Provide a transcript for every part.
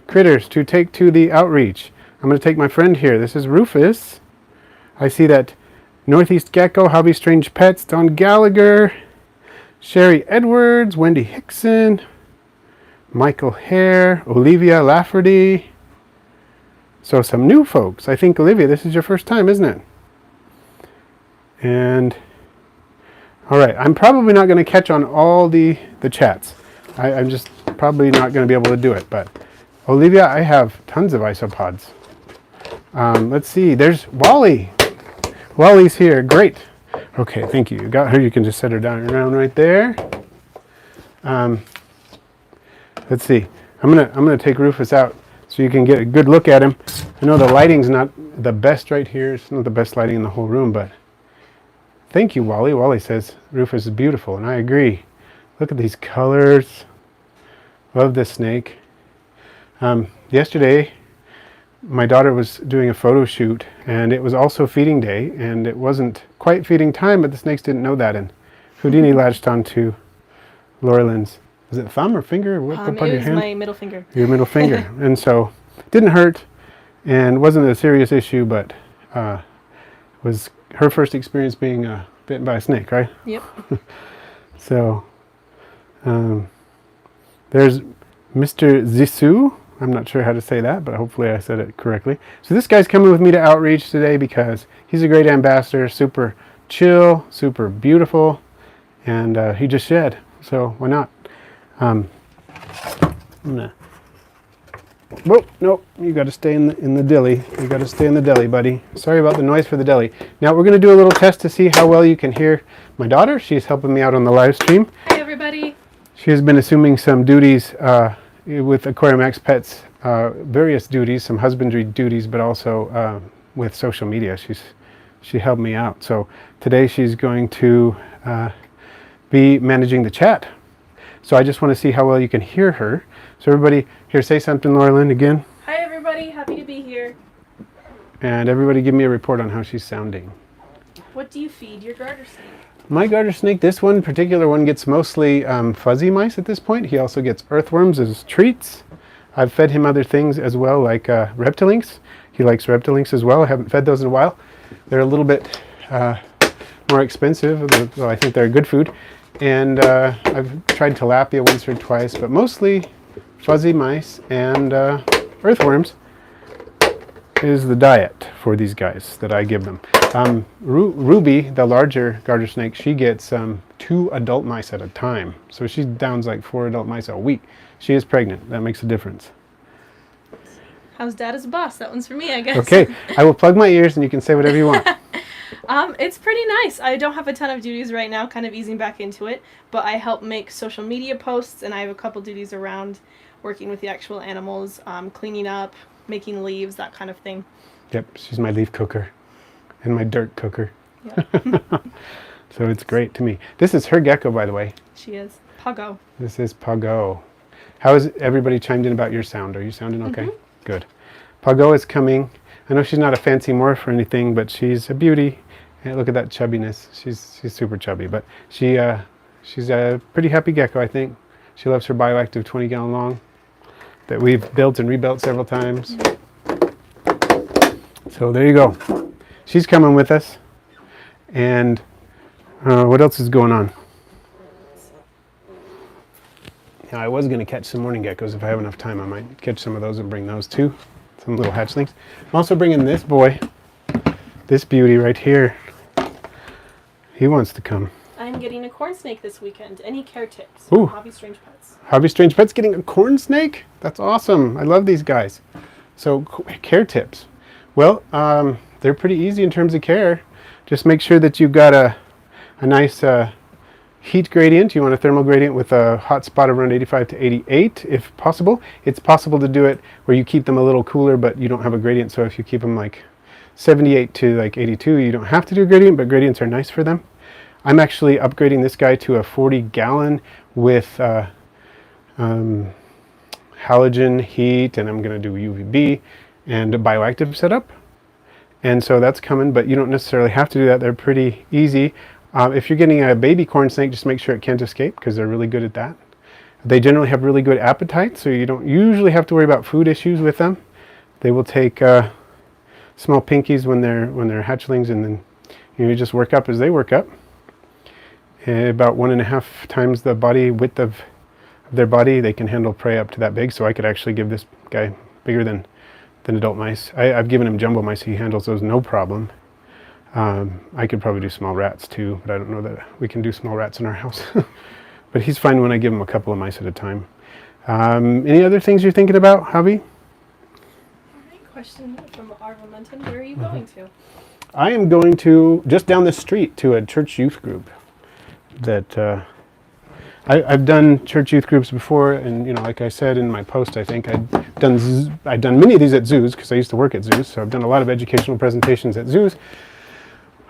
critters to take to the outreach. I'm going to take my friend here. This is Rufus. I see that Northeast Gecko, Hobby Strange Pets, Don Gallagher, Sherry Edwards, Wendy Hickson, Michael Hare, Olivia Lafferty. So some new folks. I think, Olivia, this is your first time, isn't it? And, all right, I'm probably not going to catch on all the chats. I'm just probably not going to be able to do it. But, Olivia, I have tons of isopods. Let's see. There's Wally. Wally's here. Great. Okay, thank you. You got her. You can just set her down around right there. Let's see. I'm gonna take Rufus out so you can get a good look at him. I know the lighting's not the best right here. It's not the best lighting in the whole room, but thank you, Wally. Wally says Rufus is beautiful, and I agree. Look at these colors. Love this snake. Yesterday, my daughter was doing a photo shoot, and it was also feeding day, and it wasn't quite feeding time, but the snakes didn't know that, and Houdini latched onto Laura Lynn's, is it thumb or finger? What part of your hand? My middle finger. Your middle finger. And so, didn't hurt, and wasn't a serious issue, but was her first experience being bitten by a snake, right? Yep. So, there's Mr. Zissou. I'm not sure how to say that, but hopefully I said it correctly. So this guy's coming with me to outreach today because he's a great ambassador, super chill, super beautiful, and he just shed. So why not? I'm gonna. Whoa, nope, you got to stay in the deli. You got to stay in the deli, buddy. Sorry about the noise for the deli. Now we're gonna do a little test to see how well you can hear my daughter. She's helping me out on the live stream. Hi, everybody. She has been assuming some duties with Aquarimax Pets, various duties, some husbandry duties, but also with social media. She helped me out. So today she's going to be managing the chat. So I just want to see how well you can hear her. So everybody, here, say something, Laura Lynn, again. Hi, everybody. Happy to be here. And everybody give me a report on how she's sounding. What do you feed your garter snake? My garter snake, this one particular one, gets mostly fuzzy mice at this point. He also gets earthworms as treats. I've fed him other things as well, like reptilinks. He likes reptilinks as well. I haven't fed those in a while. They're a little bit more expensive. Well, I think they're good food. And I've tried tilapia once or twice, but mostly fuzzy mice and earthworms is the diet for these guys that I give them. Ruby, the larger garter snake, she gets 2 adult mice at a time. So she downs like 4 adult mice a week. She is pregnant. That makes a difference. How's Dad as a boss? That one's for me, I guess. Okay, I will plug my ears and you can say whatever you want. It's pretty nice. I don't have a ton of duties right now, kind of easing back into it, but I help make social media posts, and I have a couple duties around working with the actual animals, cleaning up, making leaves, that kind of thing. Yep, she's my leaf cooker and my dirt cooker. Yep. So it's great to me. This is her gecko, by the way. She is. Puggo. This is Puggo. How is everybody chimed in about your sound? Are you sounding okay? Mm-hmm. Good. Puggo is coming. I know she's not a fancy morph or anything, but she's a beauty. And look at that chubbiness. She's super chubby, but she's a pretty happy gecko, I think. She loves her bioactive 20-gallon long that we've built and rebuilt several times. So there you go. She's coming with us. And what else is going on? Yeah, I was going to catch some morning geckos. If I have enough time, I might catch some of those and bring those too. Some little hatchlings. I'm also bringing this boy, this beauty right here. He wants to come. I'm getting a corn snake this weekend. Any care tips? Ooh. Hobby Strange Pets. Hobby Strange Pets getting a corn snake? That's awesome. I love these guys. So, care tips. Well, they're pretty easy in terms of care. Just make sure that you've got a nice heat gradient. You want a thermal gradient with a hot spot around 85 to 88 if possible. It's possible to do it where you keep them a little cooler, but you don't have a gradient. So if you keep them like 78 to like 82, you don't have to do a gradient, but gradients are nice for them. I'm actually upgrading this guy to a 40-gallon with halogen heat, and I'm going to do UVB and a bioactive setup. And so that's coming, but you don't necessarily have to do that. They're pretty easy. If you're getting a baby corn snake, just make sure it can't escape because they're really good at that. They generally have really good appetite, so you don't usually have to worry about food issues with them. They will take small pinkies when they're hatchlings, and then you just work up as they work up. About 1.5 times the body width of their body, they can handle prey up to that big. So I could actually give this guy bigger than adult mice. I've given him jumbo mice. He handles those no problem. I could probably do small rats too, but I don't know that we can do small rats in our house. But he's fine when I give him a couple of mice at a time. Any other things you're thinking about, Javi? Question from Arvamenton. Where are you going to? I am going to just down the street to a church youth group. That I've done church youth groups before, and like I said in my post, I think I've done many of these at zoos because I used to work at zoos. So I've done a lot of educational presentations at zoos.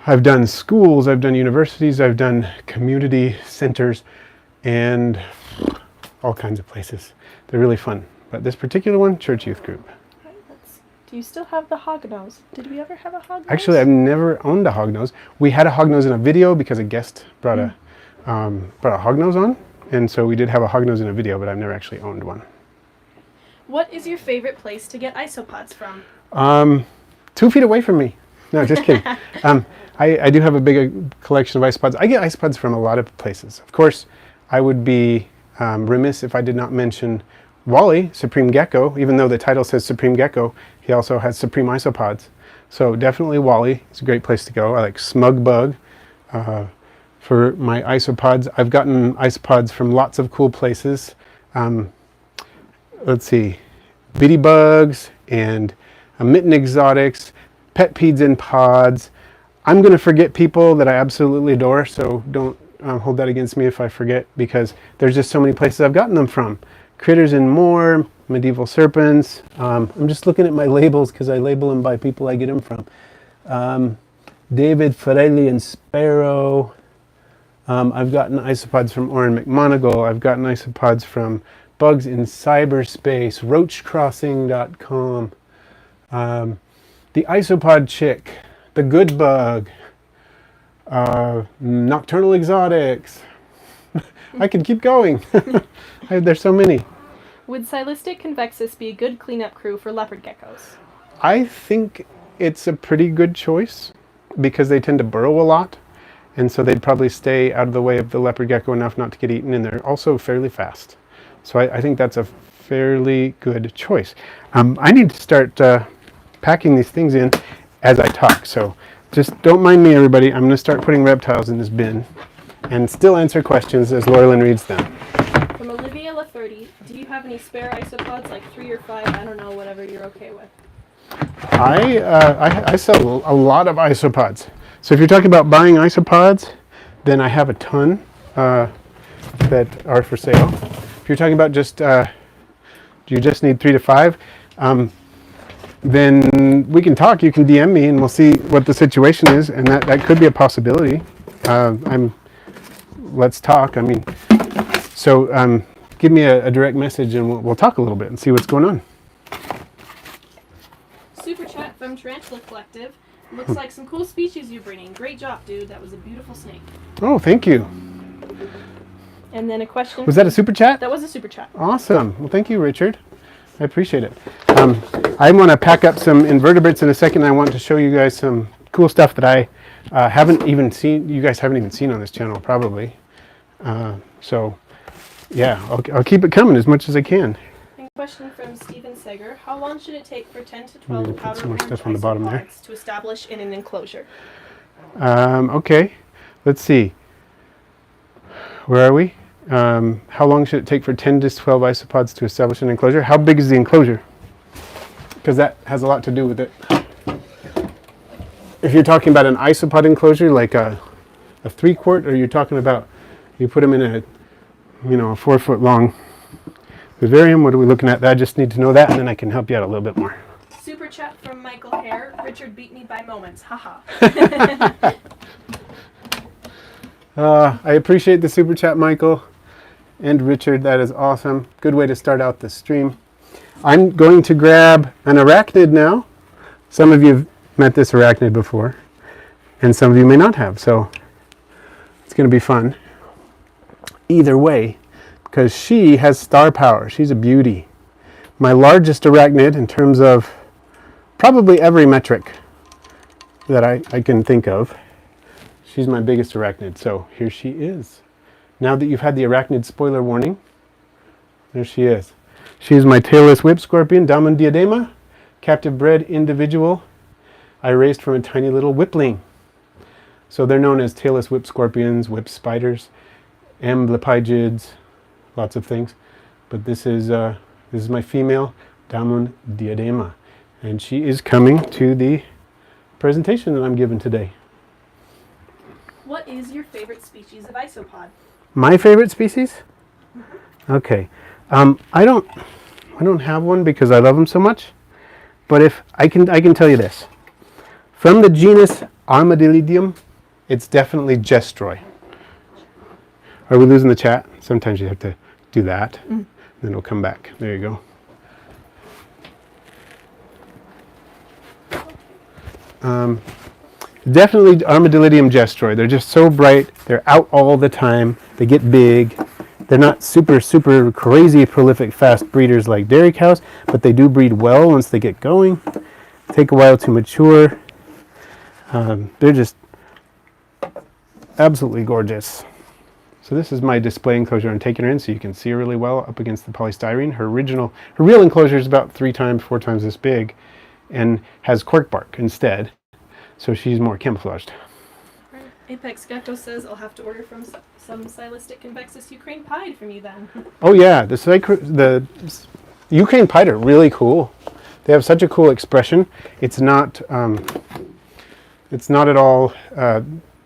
I've done schools, I've done universities, I've done community centers, and all kinds of places. They're really fun. But this particular one, church youth group. Do you still have the hognose? Did we ever have a hognose? Actually, I've never owned a hognose. We had a hognose in a video because a guest brought a hognose on, and so we did have a hognose in a video, but I've never actually owned one. What is your favorite place to get isopods from? 2 feet away from me. No, just kidding. I do have a big collection of isopods. I get isopods from a lot of places. Of course, I would be remiss if I did not mention Wally, Supreme Gecko. Even though the title says Supreme Gecko, he also has Supreme Isopods. So definitely Wally is a great place to go. I like Smug Bug for my isopods. I've gotten isopods from lots of cool places. Let's see, Bitty Bugs and Mitten Exotics, Pet Peds in Pods. I'm going to forget people that I absolutely adore, so don't hold that against me if I forget, because there's just so many places I've gotten them from. Critters and More, Medieval Serpents. I'm just looking at my labels because I label them by people I get them from. David Farelli and Sparrow. I've gotten isopods from Oren McMonagle. I've gotten isopods from Bugs in Cyberspace, roachcrossing.com. The Isopod Chick, The Good Bug, Nocturnal Exotics. I could keep going. There's so many. Would Silistic convexus be a good cleanup crew for leopard geckos? I think it's a pretty good choice because they tend to burrow a lot, and so they'd probably stay out of the way of the leopard gecko enough not to get eaten, and they're also fairly fast. So I think that's a fairly good choice. I need to start packing these things in as I talk, so just don't mind me, everybody. I'm going to start putting reptiles in this bin and still answer questions as Laurelyn reads them. From Olivia La30, do you have any spare isopods, like 3 or 5? I don't know, whatever you're okay with. I sell a lot of isopods. So if you're talking about buying isopods, then I have a ton that are for sale. If you're talking about just, do you just need 3 to 5? Then we can talk. You can DM me and we'll see what the situation is, and that could be a possibility. Let's talk. I mean, so give me a direct message and we'll talk a little bit and see what's going on. Super chat from Tarantula Collective. Looks like some cool species you're bringing. Great job, dude. That was a beautiful snake. Oh, thank you. And then a question. Was that a super chat? That was a super chat. Awesome. Well, thank you, Richard. I appreciate it. I want to pack up some invertebrates in a second. I want to show you guys some cool stuff that I haven't even seen. You guys haven't even seen on this channel, probably. So, yeah, I'll keep it coming as much as I can. And question from Stephen Seger. How long should it take for 10 to 12 put some more stuff on the bottom there to establish in an enclosure? Okay, let's see. Where are we? How long should it take for 10 to 12 isopods to establish an enclosure? How big is the enclosure? Because that has a lot to do with it. If you're talking about an isopod enclosure, like a 3-quart, or you're talking about you put them in a 4-foot long vivarium, what are we looking at? I just need to know that, and then I can help you out a little bit more. Super chat from Michael Hare. Richard beat me by moments. Haha. I appreciate the super chat, Michael and Richard. That is awesome. Good way to start out the stream. I'm going to grab an arachnid now. Some of you have met this arachnid before, and some of you may not have, so it's going to be fun. Either way, I'm because she has star power. She's a beauty. My largest arachnid in terms of probably every metric that I can think of. She's my biggest arachnid, so here she is. Now that you've had the arachnid spoiler warning, there she is. She is my tailless whip scorpion, Damon diadema, captive bred individual I raised from a tiny little whipling. So they're known as tailless whip scorpions, whip spiders, amblypygids, lots of things. But this is my female, Damon diadema, and she is coming to the presentation that I'm giving today. What is your favorite species of isopod? My favorite species? Okay, I don't have one because I love them so much. But if I can tell you this, from the genus Armadillidium, it's definitely Gestroy. Are we losing the chat? Sometimes you have to do that, then it'll come back. There you go. Definitely Armadillidium Gestroy. They're just so bright. They're out all the time. They get big. They're not super crazy prolific fast breeders like dairy cows, but they do breed well once they get going. Take a while to mature. They're just absolutely gorgeous. So this is my display enclosure. I'm taking her in so you can see her really well up against the polystyrene. Her real enclosure is about 4 times this big and has cork bark instead. So she's more camouflaged. Right. Apex Gecko says I'll have to order from some stylistic convexus Ukraine pied from you then. Oh yeah, the Ukraine pied are really cool. They have such a cool expression. It's not at all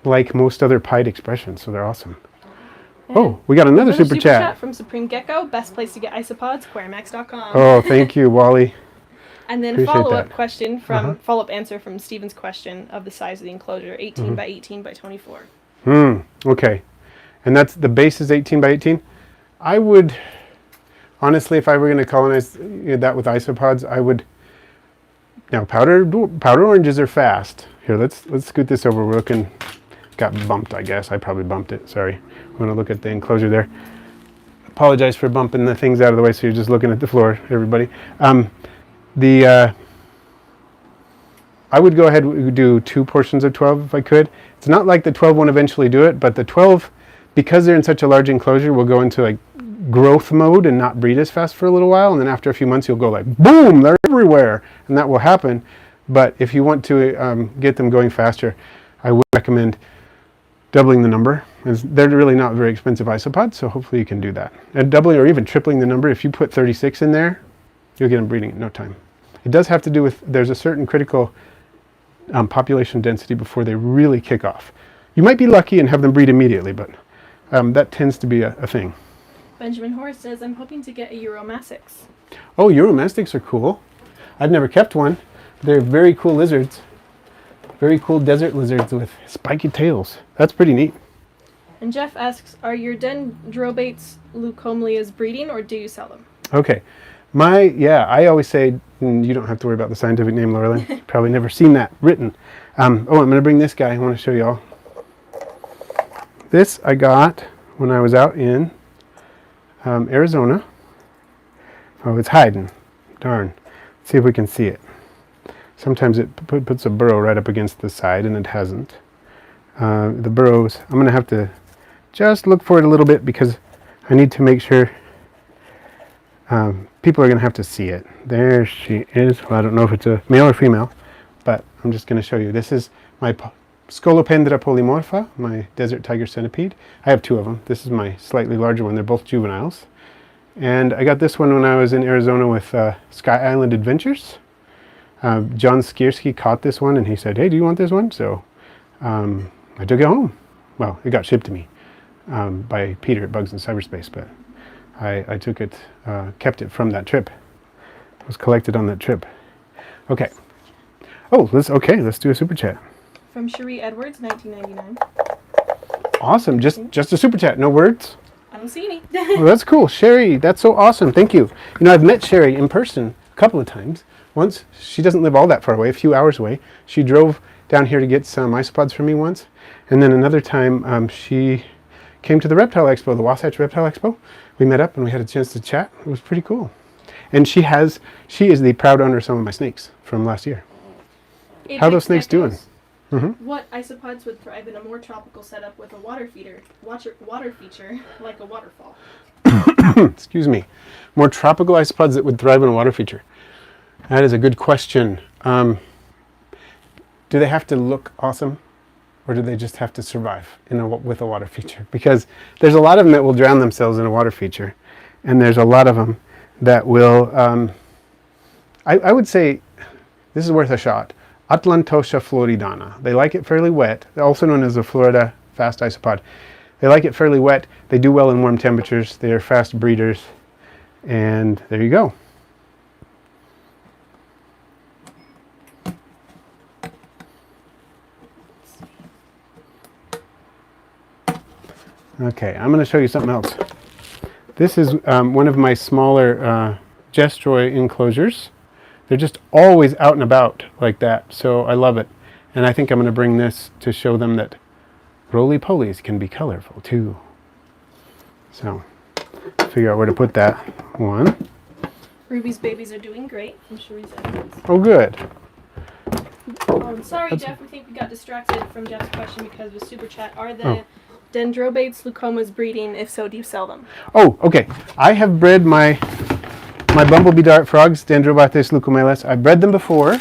like most other pied expressions, so they're awesome. And oh, we got another super chat from Supreme Gecko. Best place to get isopods, Aquarimax.com. Oh, thank you, Wally. And then follow-up question follow-up answer from Steven's question of the size of the enclosure, 18 by 18 by 24. Okay. And that's the base is 18 by 18. I would, honestly, if I were going to colonize that with isopods, I would, now powder oranges are fast. Here, let's scoot this over. We're looking, got bumped, I guess. I probably bumped it, sorry. I'm going to look at the enclosure there. Apologize for bumping the things out of the way so you're just looking at the floor, everybody. I would go ahead and do 2 portions of 12 if I could. It's not like the 12 won't eventually do it, but the 12, because they're in such a large enclosure, will go into like growth mode and not breed as fast for a little while. And then after a few months, you'll go like, boom, they're everywhere. And that will happen. But if you want to get them going faster, I would recommend doubling the number. They're really not very expensive isopods, so hopefully you can do that. And doubling or even tripling the number, if you put 36 in there, you'll get them breeding in no time. It does have to do with, there's a certain critical population density before they really kick off. You might be lucky and have them breed immediately, but that tends to be a thing. Benjamin Horace says, I'm hoping to get a Euromastix. Oh, Euromastics are cool. I've never kept one. They're very cool lizards. Very cool desert lizards with spiky tails. That's pretty neat. And Jeff asks, are your dendrobates leucomelias breeding or do you sell them? Okay. I always say, you don't have to worry about the scientific name, Laurelyn. You've probably never seen that written. I'm going to bring this guy. I want to show y'all. This I got when I was out in Arizona. Oh, it's hiding. Darn. Let's see if we can see it. Sometimes it puts a burrow right up against the side, and it hasn't. The burrows, I'm going to have to just look for it a little bit because I need to make sure people are going to have to see it. There she is. Well, I don't know if it's a male or female, but I'm just going to show you. This is my Scolopendra polymorpha, my desert tiger centipede. I have 2 of them. This is my slightly larger one. They're both juveniles. And I got this one when I was in Arizona with Sky Island Adventures. John Skierski caught this one and he said, hey, do you want this one? So I took it home. Well, it got shipped to me by Peter at Bugs in Cyberspace, but I took it, kept it from that trip. It was collected on that trip. Okay. Oh, let's do a super chat. From Cherie Edwards, 1999. Awesome. Just a super chat. No words? I don't see any. Oh, that's cool. Sherry, that's so awesome. Thank you. You know, I've met Sherry in person a couple of times. Once, she doesn't live all that far away, a few hours away. She drove down here to get some isopods for me once. And then another time, she came to the Reptile Expo, the Wasatch Reptile Expo. We met up and we had a chance to chat. It was pretty cool. And she is the proud owner of some of my snakes from last year. How are those snakes doing? What isopods would thrive in a more tropical setup with a water feature like a waterfall? Excuse me. More tropical isopods that would thrive in a water feature. That is a good question. Do they have to look awesome, or do they just have to survive with a water feature? Because there's a lot of them that will drown themselves in a water feature, and there's a lot of them that will. I would say this is worth a shot. Atlantosha floridana. They like it fairly wet, also known as a Florida fast isopod. They like it fairly wet. They do well in warm temperatures. They are fast breeders. And there you go. Okay, I'm going to show you something else. This is one of my smaller Gestroy enclosures. They're just always out and about like that, so I love it. And I think I'm going to bring this to show them that roly-polies can be colorful too. So, figure out where to put that one. Ruby's babies are doing great from Cherie's evidence. Oh, good. Sorry, Jeff, we think we got distracted from Jeff's question because with Super Chat. Are the Dendrobates leucomas breeding? If so, do you sell them? Oh, okay. I have bred my bumblebee dart frogs, Dendrobates leucomelas. I've bred them before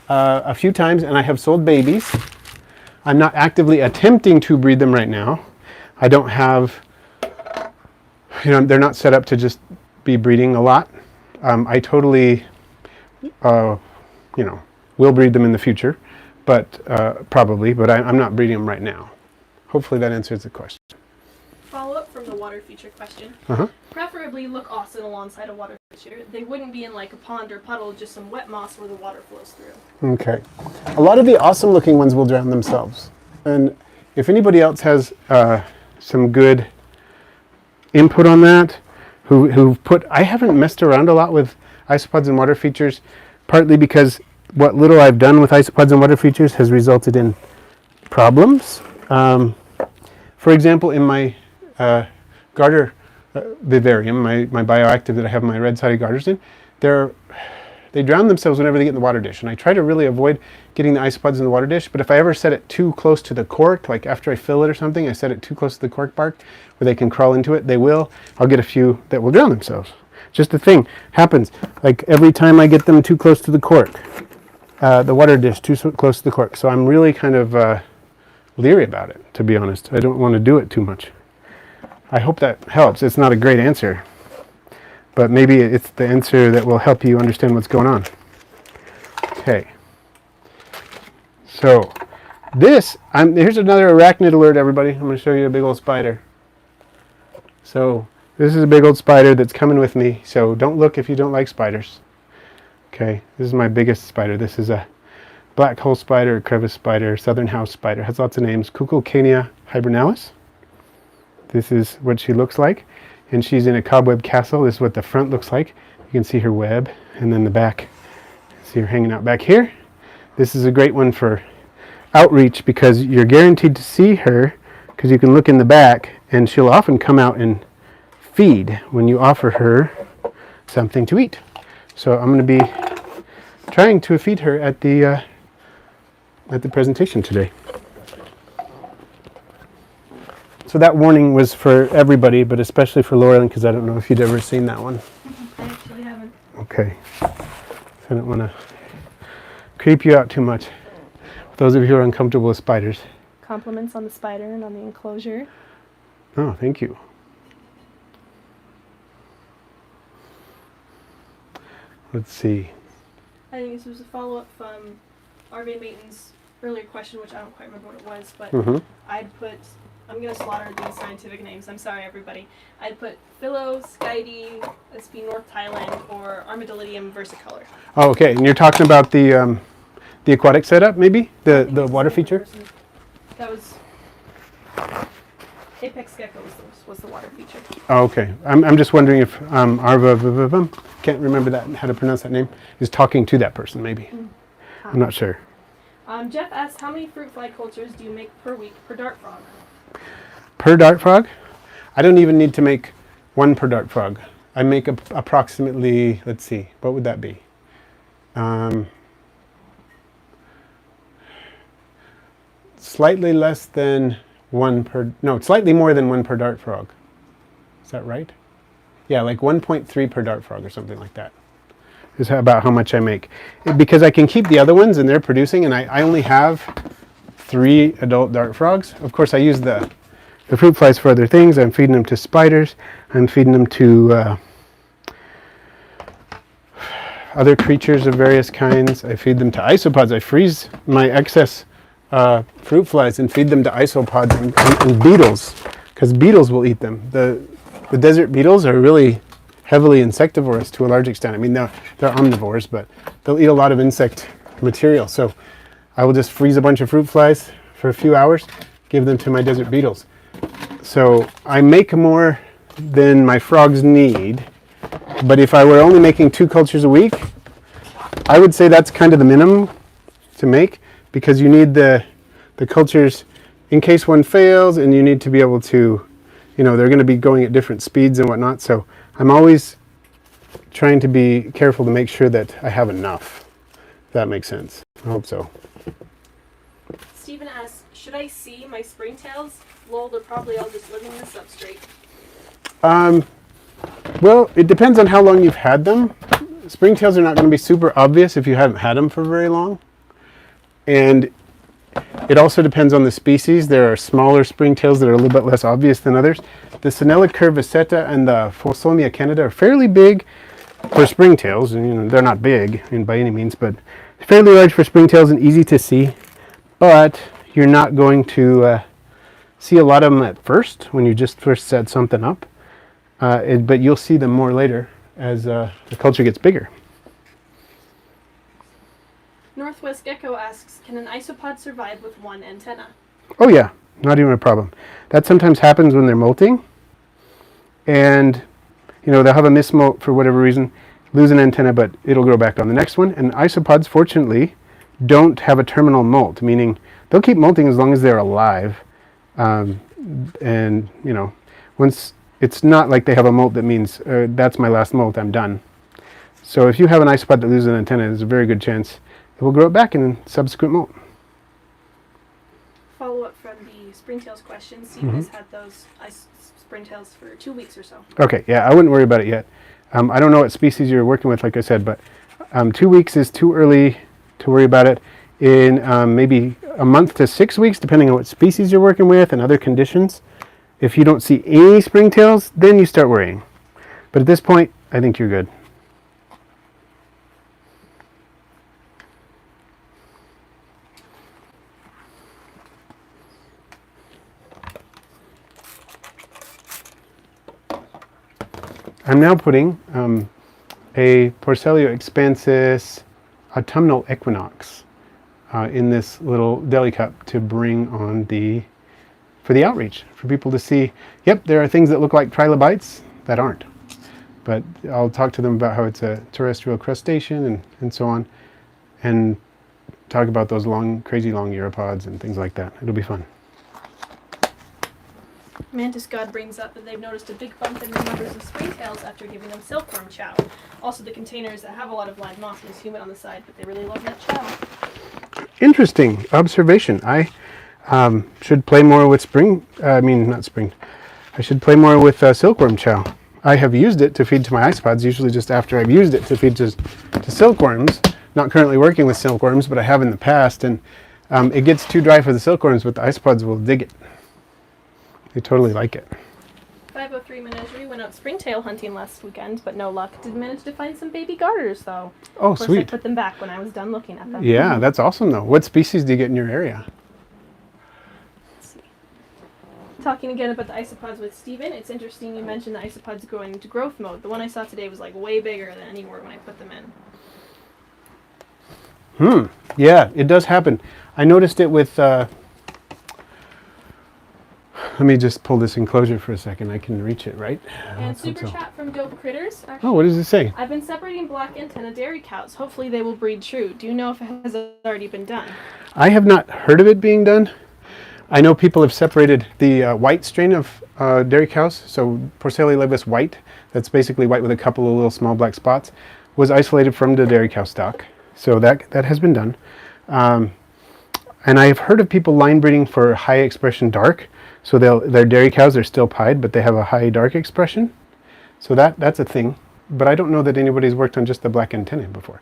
a few times, and I have sold babies. I'm not actively attempting to breed them right now. I don't have, they're not set up to just be breeding a lot. I totally, will breed them in the future, but probably, but I'm not breeding them right now. Hopefully that answers the question. Follow up from the water feature question. Preferably look awesome alongside a water feature. They wouldn't be in like a pond or puddle, just some wet moss where the water flows through. Okay. A lot of the awesome looking ones will drown themselves. And if anybody else has some good input on that, I haven't messed around a lot with isopods and water features, partly because what little I've done with isopods and water features has resulted in problems. For example, in my garter vivarium, my bioactive that I have my red-sided garters in, they drown themselves whenever they get in the water dish. And I try to really avoid getting the isopods in the water dish, but if I ever set it too close to the cork, like after I fill it or something, I set it too close to the cork bark where they can crawl into it, they will. I'll get a few that will drown themselves. Just a thing happens. Like every time I get them too close to the cork, the water dish too close to the cork. So I'm really kind of leery about it, to be honest. I don't want to do it too much. I hope that helps. It's not a great answer, but maybe it's the answer that will help you understand what's going on. Okay. So here's another arachnid alert, everybody. I'm going to show you a big old spider. So this is a big old spider that's coming with me, so don't look if you don't like spiders. Okay, this is my biggest spider. This is a black hole spider, crevice spider, southern house spider. Has lots of names. Cuculcania hibernalis. This is what she looks like. And she's in a cobweb castle. This is what the front looks like. You can see her web. And then the back. See her hanging out back here. This is a great one for outreach because you're guaranteed to see her because you can look in the back and she'll often come out and feed when you offer her something to eat. So I'm going to be trying to feed her at the presentation today. So that warning was for everybody, but especially for Laurelyn, because I don't know if you'd ever seen that one. I actually haven't. Okay. So I don't want to creep you out too much. For those of you who are uncomfortable with spiders. Compliments on the spider and on the enclosure. Oh, thank you. Let's see. I think this was a follow-up from RV Maton's earlier question, which I don't quite remember what it was, but I'm going to slaughter these scientific names. I'm sorry, everybody. I'd put Philo, Skydi, SP North Thailand, or Armadillidium versicolor. Oh, okay. And you're talking about the aquatic setup, maybe? The water feature? That was... Apex gecko was the water feature. Oh, okay. I'm just wondering if Arva, can't remember how to pronounce that name, is talking to that person, maybe. I'm not sure. Jeff asks, how many fruit fly cultures do you make per week per dart frog? Per dart frog, I don't even need to make one per dart frog. I make approximately, let's see, what would that be? Slightly less than one per, no, slightly more than one per dart frog. Is that right? Yeah, like 1.3 per dart frog or something like that. Is about how much I make. Because I can keep the other ones and they're producing, and I only have 3 adult dart frogs. Of course, I use the fruit flies for other things. I'm feeding them to spiders. I'm feeding them to other creatures of various kinds. I feed them to isopods. I freeze my excess fruit flies and feed them to isopods and beetles, because beetles will eat them. The desert beetles are really heavily insectivorous to a large extent. I mean, they're omnivores, but they'll eat a lot of insect material. So I will just freeze a bunch of fruit flies for a few hours, give them to my desert beetles. So I make more than my frogs need, but if I were only making 2 cultures a week, I would say that's kind of the minimum to make, because you need the cultures in case one fails, and you need to be able to, they're going to be going at different speeds and whatnot. So I'm always trying to be careful to make sure that I have enough, if that makes sense. I hope so. Stephen asks, should I see my springtails? Lol, they're probably all just living in the substrate. Well, it depends on how long you've had them. Springtails are not going to be super obvious if you haven't had them for very long. And it also depends on the species. There are smaller springtails that are a little bit less obvious than others. The Sinella curviceta and the Folsomia candida are fairly big for springtails, and they're not big by any means, but fairly large for springtails and easy to see. But you're not going to see a lot of them at first when you just first set something up, but you'll see them more later as the culture gets bigger. Northwest Gecko asks, can an isopod survive with 1 antenna? Oh yeah, not even a problem. That sometimes happens when they're molting, and they'll have a mismolt for whatever reason, lose an antenna, but it'll grow back on the next one. And isopods, fortunately, don't have a terminal molt, meaning they'll keep molting as long as they're alive. And once it's not like they have a molt that means that's my last molt, I'm done. So if you have an isopod that loses an antenna, there's a very good chance it will grow it back in subsequent molt. Follow up from the springtails question. Steve has had those springtails for 2 weeks or so. Okay, yeah, I wouldn't worry about it yet. I don't know what species you're working with, like I said, but 2 weeks is too early to worry about it. In maybe a month to 6 weeks, depending on what species you're working with and other conditions, if you don't see any springtails, then you start worrying. But at this point, I think you're good. I'm now putting a Porcellio expansus autumnal equinox in this little deli cup to bring on for the outreach, for people to see, yep, there are things that look like trilobites that aren't. But I'll talk to them about how it's a terrestrial crustacean and so on, and talk about those crazy long uropods and things like that. It'll be fun. Mantis God brings up that they've noticed a big bump in the numbers of springtails after giving them silkworm chow. Also, the containers that have a lot of live moss is humid on the side, but they really love that chow. Interesting observation. I should play more with I should play more with silkworm chow. I have used it to feed to my isopods, usually just after I've used it to feed to silkworms. Not currently working with silkworms, but I have in the past, and it gets too dry for the silkworms, but the isopods will dig it. They totally like it. 503 Menagerie went out springtail hunting last weekend, but no luck. Did manage to find some baby garters, though. Oh, of course, sweet. I put them back when I was done looking at them. Yeah, that's awesome, though. What species do you get in your area? Let's see. Talking again about the isopods with Steven, it's interesting you mentioned the isopods going into growth mode. The one I saw today was like way bigger than anywhere when I put them in. Yeah, it does happen. I noticed it with... let me just pull this enclosure for a second. I can reach it, right? And super chat from Dope Critters. Actually, oh, what does it say? I've been separating black antenna dairy cows. Hopefully they will breed true. Do you know if it has already been done? I have not heard of it being done, I know people have separated the white strain of dairy cows, so Porcellia levis white, that's basically white with a couple of little small black spots, was isolated from the dairy cow stock. So that has been done. And I've heard of people line breeding for high expression dark. So their dairy cows are still pied, but they have a high dark expression. So that's a thing. But I don't know that anybody's worked on just the black antennae before.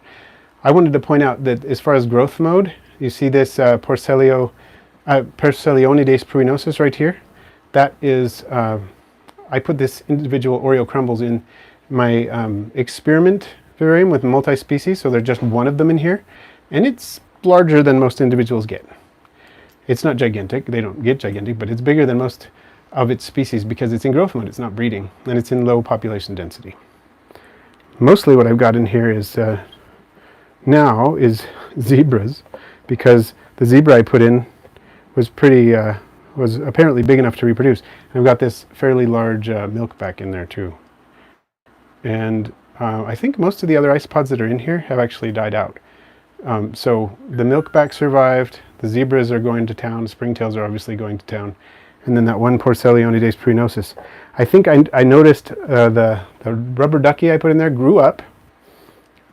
I wanted to point out that as far as growth mode, you see this Porcellionides pruinosus right here. That is, I put this individual Oreo crumbles in my experiment vivarium with multi-species, so there's just one of them in here. And it's larger than most individuals get. It's not gigantic, they don't get gigantic, but it's bigger than most of its species because it's in growth mode, it's not breeding, and it's in low population density. Mostly what I've got in here is now is zebras, because the zebra I put in was was apparently big enough to reproduce. And I've got this fairly large milkback in there too. And I think most of the other isopods that are in here have actually died out. So the milkback survived, the zebras are going to town, springtails are obviously going to town, and then that one Porcellionides pruinosus. I think I noticed the rubber ducky I put in there grew up,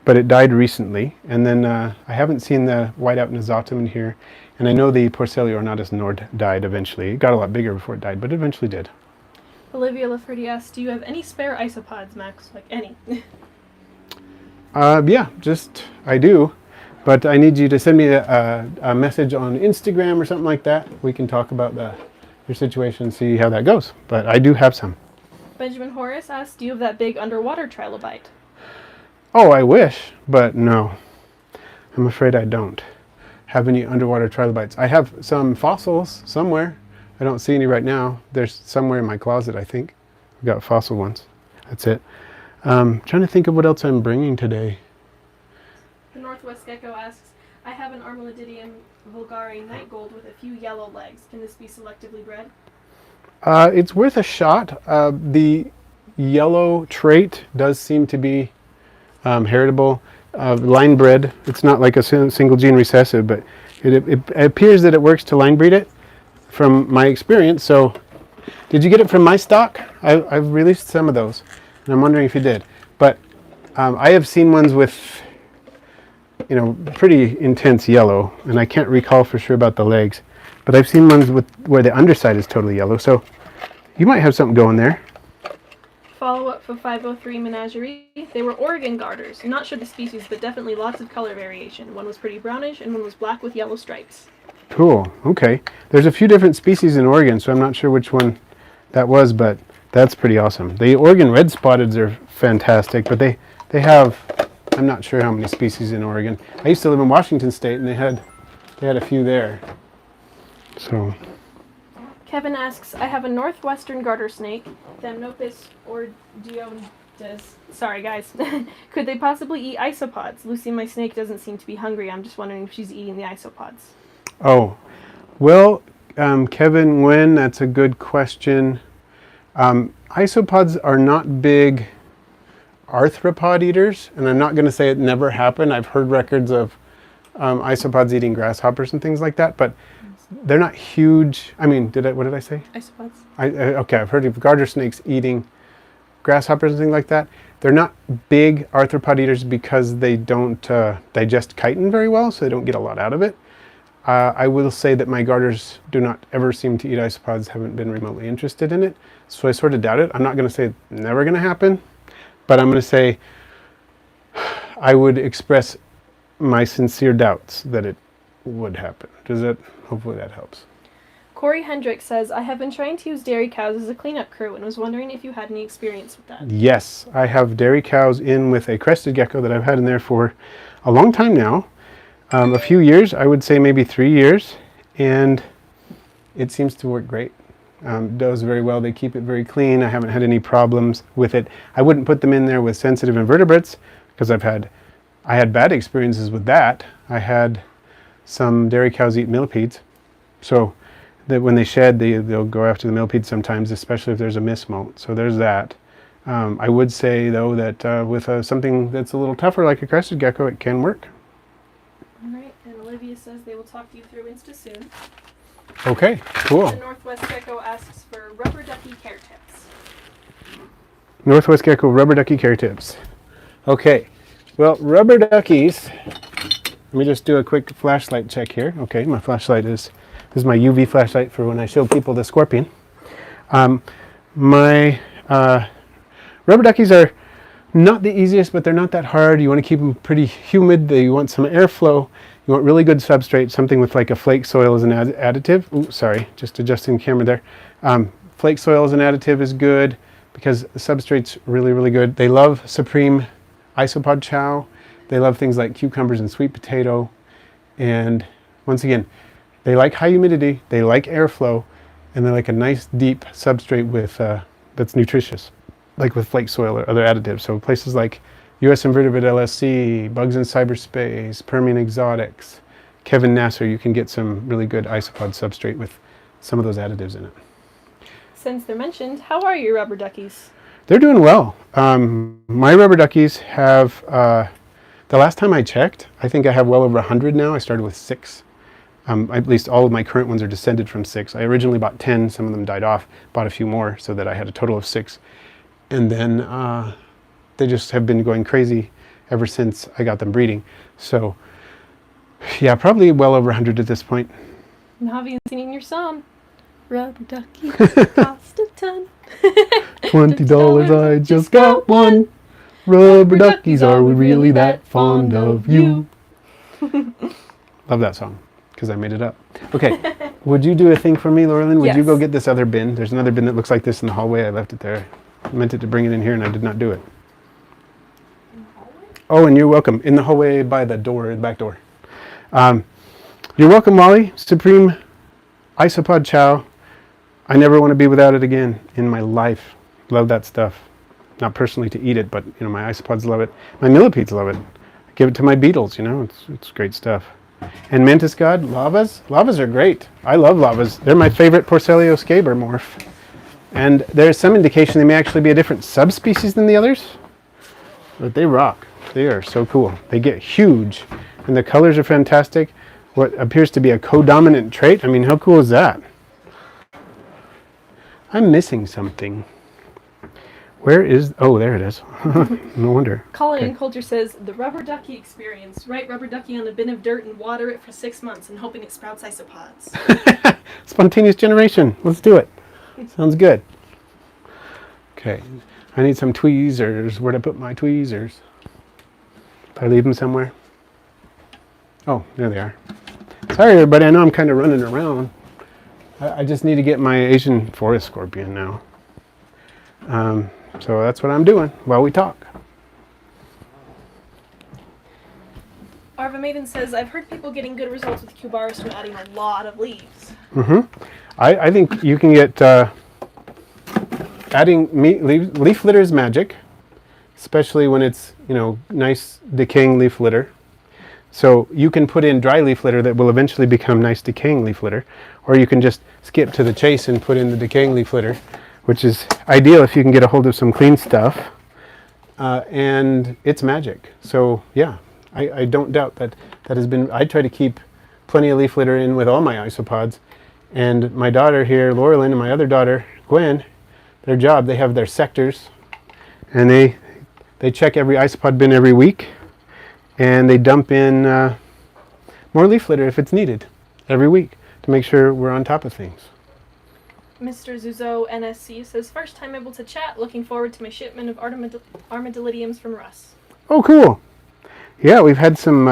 but it died recently. And then I haven't seen the whiteout nasatum in here, and I know the Porcellia ornatus nord died eventually. It got a lot bigger before it died, but it eventually did. Olivia Lafferty asks, do you have any spare isopods, Max? Like any? Yeah, I do. But I need you to send me a message on Instagram or something like that. We can talk about your situation and see how that goes. But I do have some. Benjamin Horace asks, do you have that big underwater trilobite? Oh, I wish, but no. I'm afraid I don't have any underwater trilobites. I have some fossils somewhere. I don't see any right now. There's somewhere in my closet, I think. I've got fossil ones. That's it. Trying to think of what else I'm bringing today. The Northwest Gecko asks, I have an Armalididium vulgare night gold with a few yellow legs. Can this be selectively bred? It's worth a shot. The yellow trait does seem to be heritable. Line bred. It's not like a single gene recessive, but it appears that it works to line breed it from my experience. So did you get it from my stock? I've released some of those, and I'm wondering if you did. But I have seen ones with pretty intense yellow, and I can't recall for sure about the legs, but I've seen ones where the underside is totally yellow, so you might have something going there. Follow-up for 503 Menagerie. They were Oregon garters. I'm not sure the species, but definitely lots of color variation. One was pretty brownish, and one was black with yellow stripes. Cool, okay. There's a few different species in Oregon, so I'm not sure which one that was, but that's pretty awesome. The Oregon red spotteds are fantastic, but they have, I'm not sure how many species in Oregon. I used to live in Washington State, and they had a few there. So Kevin asks, I have a northwestern garter snake, Thamnopus ordioides. Sorry guys. Could they possibly eat isopods? Lucy, my snake, doesn't seem to be hungry. I'm just wondering if she's eating the isopods. Oh, well, Kevin, when? That's a good question. Isopods are not big arthropod eaters, and I'm not going to say it never happened. I've heard records of isopods eating grasshoppers and things like that, but they're not huge. I mean, what did I say? Isopods. Okay, I've heard of garter snakes eating grasshoppers and things like that. They're not big arthropod eaters because they don't digest chitin very well, so they don't get a lot out of it. I will say that my garters do not ever seem to eat isopods, haven't been remotely interested in it, so I sort of doubt it. I'm not going to say it's never going to happen, but I'm going to say I would express my sincere doubts that it would happen. Hopefully that helps. Corey Hendricks says, I have been trying to use dairy cows as a cleanup crew and was wondering if you had any experience with that. Yes, I have dairy cows in with a crested gecko that I've had in there for a long time now. A few years, I would say maybe 3 years, and it seems to work great. Does very well. They keep it very clean. I haven't had any problems with it. I wouldn't put them in there with sensitive invertebrates because I had bad experiences with that. I had some dairy cows eat millipedes, so that when they shed, they'll go after the millipedes sometimes, especially if there's a mismoult. So there's that. I would say though that with something that's a little tougher like a crested gecko, it can work. All right, and Olivia says they will talk you through Insta soon. Okay, cool. The Northwest Gecko asks for rubber ducky care tips. Northwest Gecko rubber ducky care tips. Okay, well, rubber duckies. Let me just do a quick flashlight check here. Okay, my flashlight this is my UV flashlight for when I show people the scorpion. My rubber duckies are not the easiest, but they're not that hard. You want to keep them pretty humid. You want some airflow. You want really good substrate, something with like a flake soil as an additive. Ooh, sorry, just adjusting the camera there. Flake soil as an additive is good because the substrate's really, really good. They love Supreme Isopod chow. They love things like cucumbers and sweet potato. And once again, they like high humidity, they like airflow, and they like a nice deep substrate with that's nutritious, like with flake soil or other additives. So places like U.S. Invertebrate LSC, Bugs in Cyberspace, Permian Exotics, Kevin Nasser, you can get some really good isopod substrate with some of those additives in it. Since they're mentioned, how are your rubber duckies? They're doing well. My rubber duckies have, the last time I checked, I think I have well over 100 now. I started with 6. At least all of my current ones are descended from 6. I originally bought 10, some of them died off, bought a few more so that I had a total of 6. And then they just have been going crazy ever since I got them breeding. So yeah, probably well over 100 at this point. Navi is singing your song. Rubber ducky cost a ton. $20, I just got one. Rubber duckies, are we really that fond of you? Love that song because I made it up. Okay, would you do a thing for me, Laurelyn? Would you go get this other bin? There's another bin that looks like this in the hallway. I left it there. I meant it to bring it in here and I did not do it. In the hallway? Oh, and you're welcome. In the hallway by the door, the back door. You're welcome, Molly. Supreme Isopod chow. I never want to be without it again in my life. Love that stuff. Not personally to eat it, but my isopods love it. My millipedes love it. I give it to my beetles, it's great stuff. And mantis god, lavas. Lavas are great. I love lavas. They're my favorite Porcellio scaber morph. And there's some indication they may actually be a different subspecies than the others. But they rock. They are so cool. They get huge. And the colors are fantastic. What appears to be a codominant trait. I mean, how cool is that? I'm missing something. Where is... Oh, there it is. No wonder. Colin in Culture says, the rubber ducky experience. Write rubber ducky on a bin of dirt and water it for 6 months and hoping it sprouts isopods. Spontaneous generation. Let's do it. Sounds good. Okay. I need some tweezers. Where'd I put my tweezers? Did I leave them somewhere? Oh, there they are. Sorry, everybody. I know I'm kind of running around. I just need to get my Asian forest scorpion now. So that's what I'm doing while we talk. Arva Maiden says, I've heard people getting good results with cubaris from adding a lot of leaves. I think you can get adding leaf litter is magic, especially when it's nice decaying leaf litter. So you can put in dry leaf litter that will eventually become nice decaying leaf litter, or you can just skip to the chase and put in the decaying leaf litter, which is ideal if you can get a hold of some clean stuff. And it's magic. So yeah, I don't doubt that has been. I try to keep plenty of leaf litter in with all my isopods. And my daughter here, Laurelyn, and my other daughter, Gwen, their job, they have their sectors, and they check every isopod bin every week, and they dump in more leaf litter if it's needed every week to make sure we're on top of things. Mr. Zuzo NSC says, first time able to chat, looking forward to my shipment of armadillidiums from Russ. Oh, cool. Yeah, we've had some,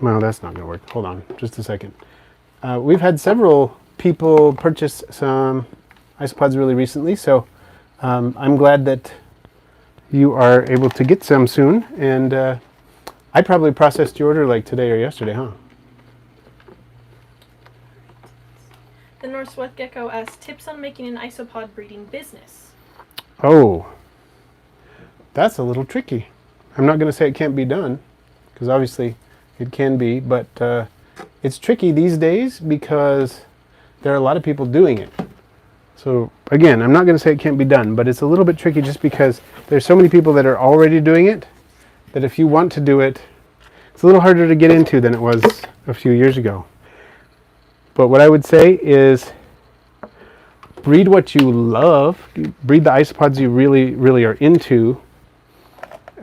well, that's not going to work. Hold on, just a second. We've had several people purchase some isopods really recently, so I'm glad that you are able to get some soon. And I probably processed your order like today or yesterday, huh? The Northwest Gecko asks, tips on making an isopod breeding business. Oh, that's a little tricky. I'm not going to say it can't be done, because obviously it can be, but it's tricky these days because there are a lot of people doing it. So again, I'm not going to say it can't be done, but it's a little bit tricky just because there's so many people that are already doing it that if you want to do it, it's a little harder to get into than it was a few years ago. But what I would say is breed what you love. Breed the isopods you really, really are into.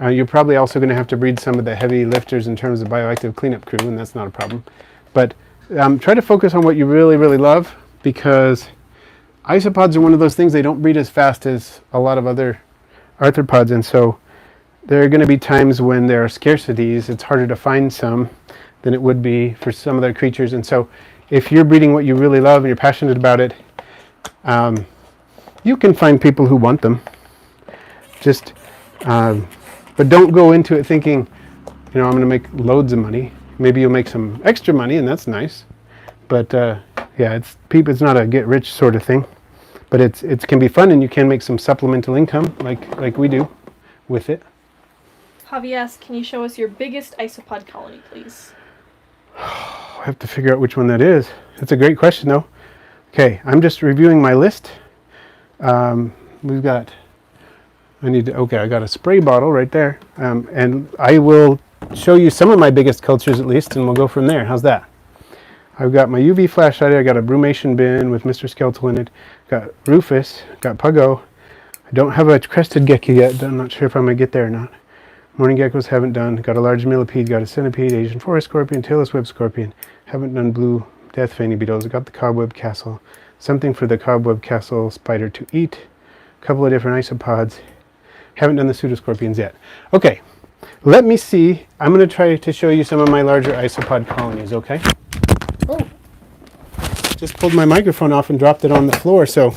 You're probably also going to have to breed some of the heavy lifters in terms of bioactive cleanup crew, and that's not a problem. But try to focus on what you really, really love, because isopods are one of those things, they don't breed as fast as a lot of other arthropods, and so there are going to be times when there are scarcities. It's harder to find some than it would be for some other creatures. And so if you're breeding what you really love and you're passionate about it, you can find people who want them. Just but don't go into it thinking, I'm going to make loads of money. Maybe you'll make some extra money, and that's nice. But yeah, it's not a get rich sort of thing. But it can be fun, and you can make some supplemental income like we do with it. Javi asks, can you show us your biggest isopod colony, please? I have to figure out which one that is. That's a great question, though. Okay, I'm just reviewing my list. We've got, I got a spray bottle right there. And I will show you some of my biggest cultures at least, and we'll go from there. How's that? I've got my UV flashlight. I got a brumation bin with Mr. Skeletal in it. Got Rufus. Got Puggo. I don't have a crested gecko yet. I'm not sure if I'm going to get there or not. Morning geckos haven't done. Got a large millipede. Got a centipede. Asian forest scorpion. Tailless web scorpion. Haven't done blue death fanny beetles. I got the cobweb castle. Something for the cobweb castle spider to eat. A couple of different isopods. Haven't done the pseudoscorpions yet. Okay. Let me see. I'm going to try to show you some of my larger isopod colonies, okay? Oh, just pulled my microphone off and dropped it on the floor, so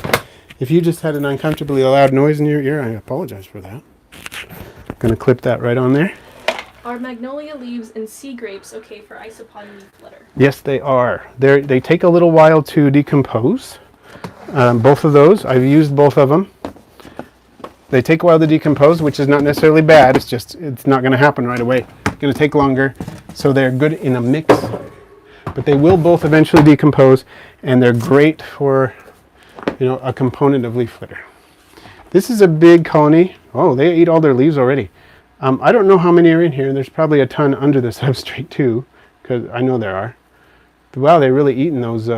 if you just had an uncomfortably loud noise in your ear, I apologize for that. I'm going to clip that right on there. Are magnolia leaves and sea grapes okay for isopod leaf litter? Yes, they are. They take a little while to decompose. Both of those, I've used both of them. They take a while to decompose, which is not necessarily bad. It's not going to happen right away. It's going to take longer, so they're good in a mix. But they will both eventually decompose, and they're great for, a component of leaf litter. This is a big colony. Oh, they ate all their leaves already. I don't know how many are in here. There's probably a ton under the substrate too, because I know there are. Wow, they're really eating those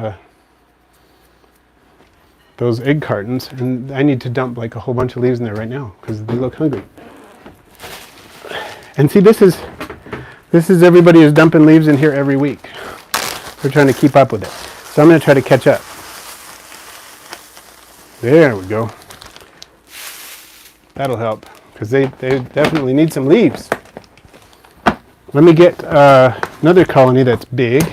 egg cartons, and I need to dump like a whole bunch of leaves in there right now because they look hungry. And see, this is everybody who's dumping leaves in here every week. We're trying to keep up with it. So I'm going to try to catch up. There we go. That'll help, because they definitely need some leaves. Let me get another colony that's big.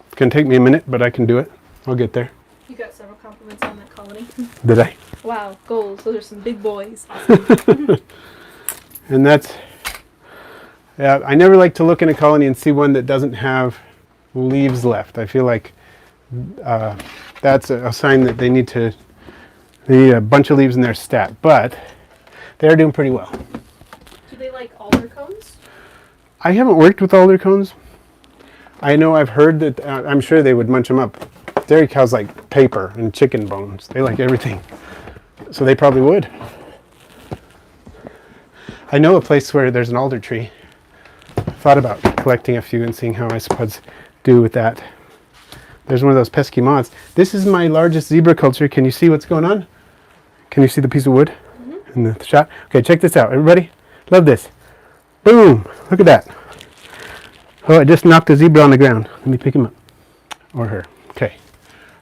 It's going to take me a minute, but I can do it. I'll get there. You got several compliments on that colony. Did I? Wow, goals. Those are some big boys. Awesome. And that's, yeah, I never like to look in a colony and see one that doesn't have leaves left. I feel like that's a sign that they need a bunch of leaves in their stat, but they're doing pretty well. Do they like alder cones? I haven't worked with alder cones. I know I've heard that, I'm sure they would munch them up. Dairy cows like paper and chicken bones. They like everything. So they probably would. I know a place where there's an alder tree. I thought about collecting a few and seeing how isopods do with that. There's one of those pesky moths. This is my largest zebra culture. Can you see what's going on? Can you see the piece of wood in the shot? Okay, check this out, everybody. Love this. Boom! Look at that. Oh, I just knocked a zebra on the ground. Let me pick him up. Or her. Okay.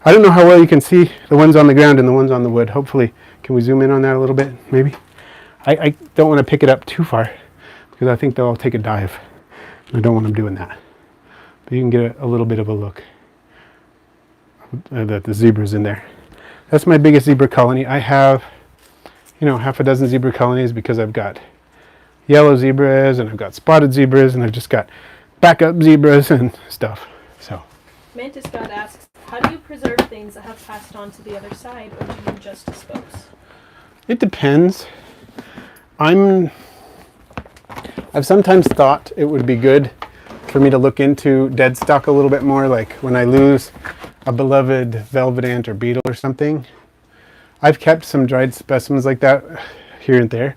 I don't know how well you can see the ones on the ground and the ones on the wood. Hopefully, can we zoom in on that a little bit, maybe? I don't want to pick it up too far because I think they'll all take a dive. I don't want them doing that. But you can get a little bit of a look that the zebra's in there. That's my biggest zebra colony. I have, half a dozen zebra colonies because I've got yellow zebras and I've got spotted zebras and I've just got backup zebras and stuff. So. Mantis God asks, how do you preserve things that have passed on to the other side, or do you just dispose? It depends. I've sometimes thought it would be good for me to look into dead stock a little bit more, like when I lose a beloved velvet ant or beetle or something. I've kept some dried specimens like that. here and there.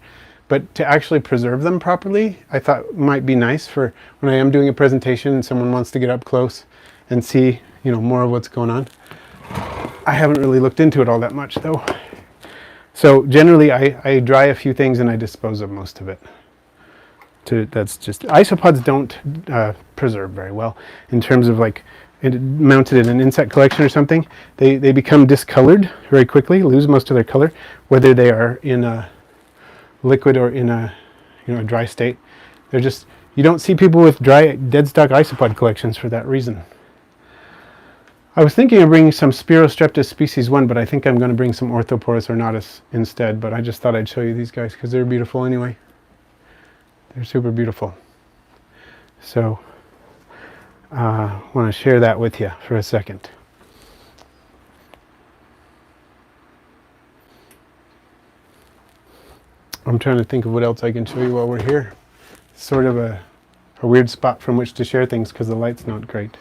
But to actually preserve them properly, I thought might be nice for when I am doing a presentation and someone wants to get up close and see, you know, more of what's going on. I haven't really looked into it all that much though. So generally I dry a few things and I dispose of most of it. That's just, isopods don't preserve very well in terms of like mounted in an insect collection or something. They become discolored very quickly, lose most of their color, whether they are in a liquid or in a, you know, a dry state. They're just, you don't see people with dry dead stock isopod collections for that reason. I was thinking of bringing some Spirostreptus species 1, but I think I'm going to bring some Orthoporus ornatus instead, but I just thought I'd show you these guys because they're beautiful anyway. They're super beautiful. So I want to share that with you for a second. I'm trying to think of what else I can show you while we're here. Sort of a weird spot from which to share things because the light's not great.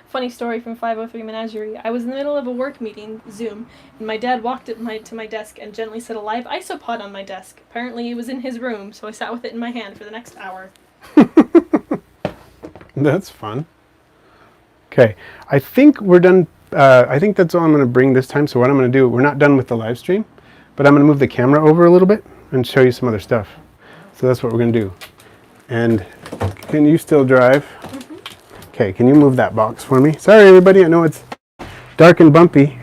Funny story from 503 Menagerie. I was in the middle of a work meeting, Zoom, and my dad walked to my desk and gently set a live isopod on my desk. Apparently it was in his room, so I sat with it in my hand for the next hour. That's fun. Okay, I think we're done. I think that's all I'm going to bring this time. So what I'm going to do, we're not done with the live stream, but I'm going to move the camera over a little bit and show you some other stuff. So that's what we're going to do. And can you still drive? Mm-hmm. Okay, can you move that box for me? Sorry everybody, I know it's dark and bumpy.